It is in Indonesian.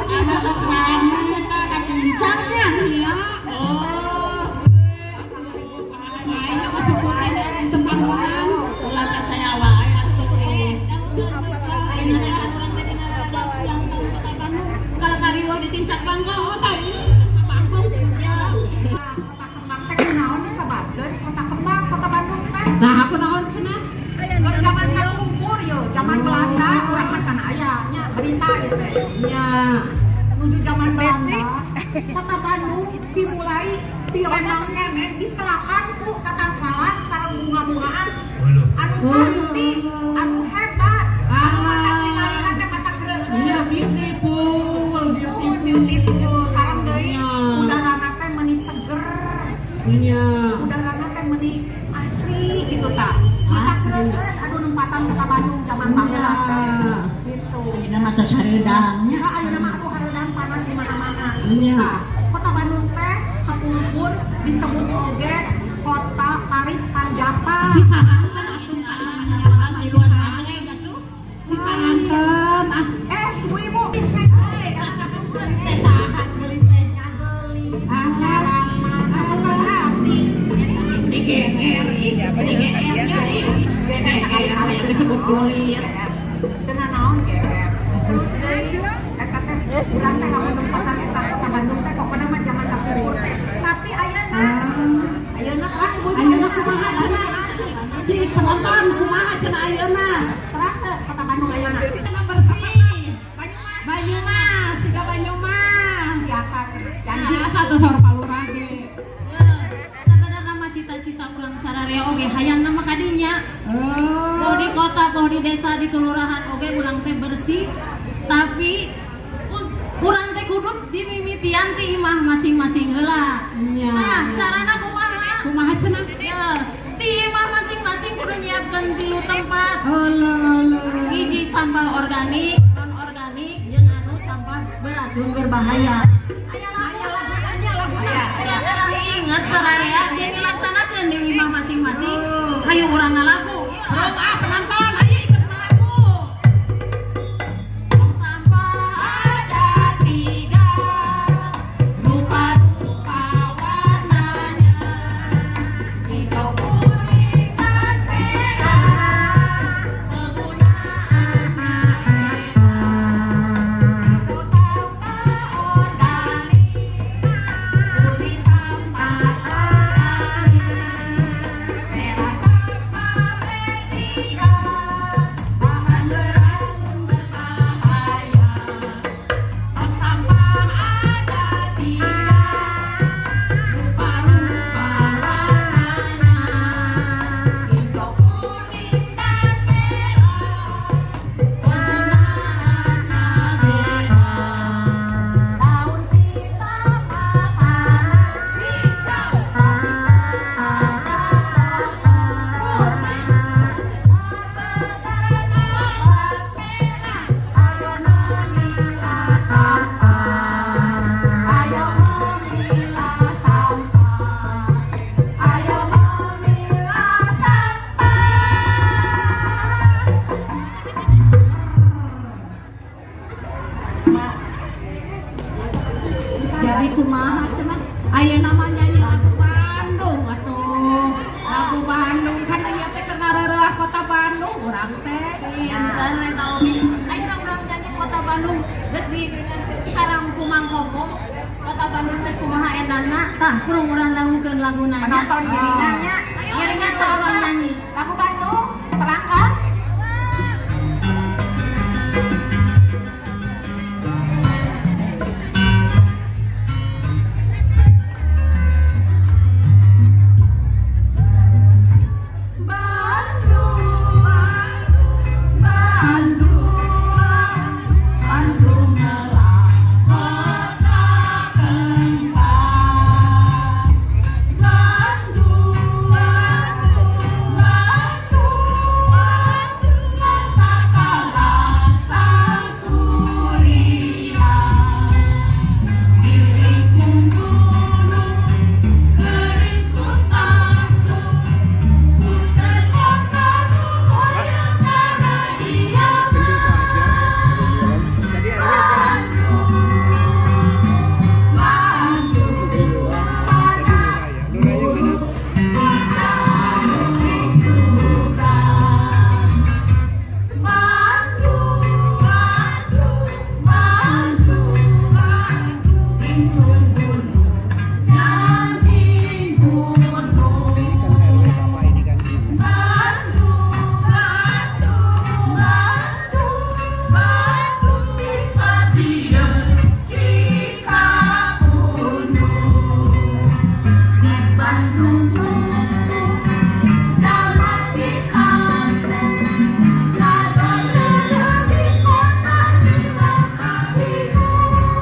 Anak sok mama kita pincangnya. Iya. Oh. Sebutan yang tempat orang. Ulah saya wae atuh. Kalau kariwo ditincak bangko, Oh, tahu. Bandung. Ya. Kota Kembang teh kunaon disebatkeun Kota Kembang, Kota Bandung teh. Nah, aku naon cenah? Zaman kapungkur yo, zaman Belanda urang macan aya nya berita gitu. Iya. Menuju zaman Belanda. Kota Bandung dimulai di lemang kene ditelakan ku katangkalan sareng bunga-bungaan anu cantik, anu hebat. Anu mata tingalina teh mata Iya, greugeus. beautiful. Beautiful, sareng deui udarana teh meuni seger. Iya. Udarana teh meuni asri gitu tah. Mata greugeus anu nempatan Kota Bandung zaman baheula teh. Gitu. Ini mah teh sareudangnya. Ya ayeuna mah aduh hareudan panas di mana-mana. Iya. Nah, Kota Bandung teh kapungkur disebut oge Kota Paris Panjapa. Cisaranten atuh di luar negeri atuh. Cisaranten ah. Ibu-ibu, kapungkur sahat geuli teh nyageli. Arang masalah abdi. IGR, disebut duit. Kena naon geer. Terus deui eta teh urang teh lamun tempatan eta Kota Bandung teh pokona mah zaman kapungkur teh. Tapi ayeuna ibu-ibu Ayeuna kumaha cenah? Ci penonton kumaha cenah ayeuna? terang teh Kota Bandung ayeuna. Cenah bersih. Banyumas Banyumas, siga Banyumas. biasa cenah. Janji Janji satu sor palurah ge. sebenarnya mah cita-cita urang sararea oge hayang nama kadinya. Mau di kota, mau di desa, di kelurahan oge urang teh bersih. Tapi urang teh kudu dimimitian ti imah masing-masing heula. Iya. Nah, carana kumaha? Kumaha cenah? Ya, ti imah masing-masing kudu nyiapkeun 3 tempat. Allah. Hiji sampah organik, non organik, jeung anu sampah beracun berbahaya. Aya lagu. Ya, urang ingat sararea jeung dilaksanakeun di imah masing-masing. Hayu urang ngalagu. Rong ah penonton, ayo ikut melagu. Tong sampah ada 3, rupa-rupa warnanya, hijau, kuning, dan merah. Penggunaan berbeda. Hijau sampah organik, kuning sampah organik, merah sampah media, bahan beracun berbahaya. Tong sampah ada 3, rupa-rupa warnanya, hijau, kuning, dan merah. Penggunaannya beda. Daun sisa makanan hijau, plastik bekas dan botol purna, sabar dan obat merah. Ayo memilah sampah, ayo memilah sampah, ayo memilah sampah. Jadi kumaha cenah? Ayeuna mah nyanyi lagu Bandung atuh. Lagu Bandung kan aya teh kenareureah Kota Bandung urang teh. Pinter eta oge. Ayeuna urang nyanyi Kota Bandung geus di sarang kumang komo. Kota Bandung teh kumaha edanna? Tah, kurang urang dangukeun laguna nya. Penonton giringannya Giringan saurang nyanyi. lagu Bandung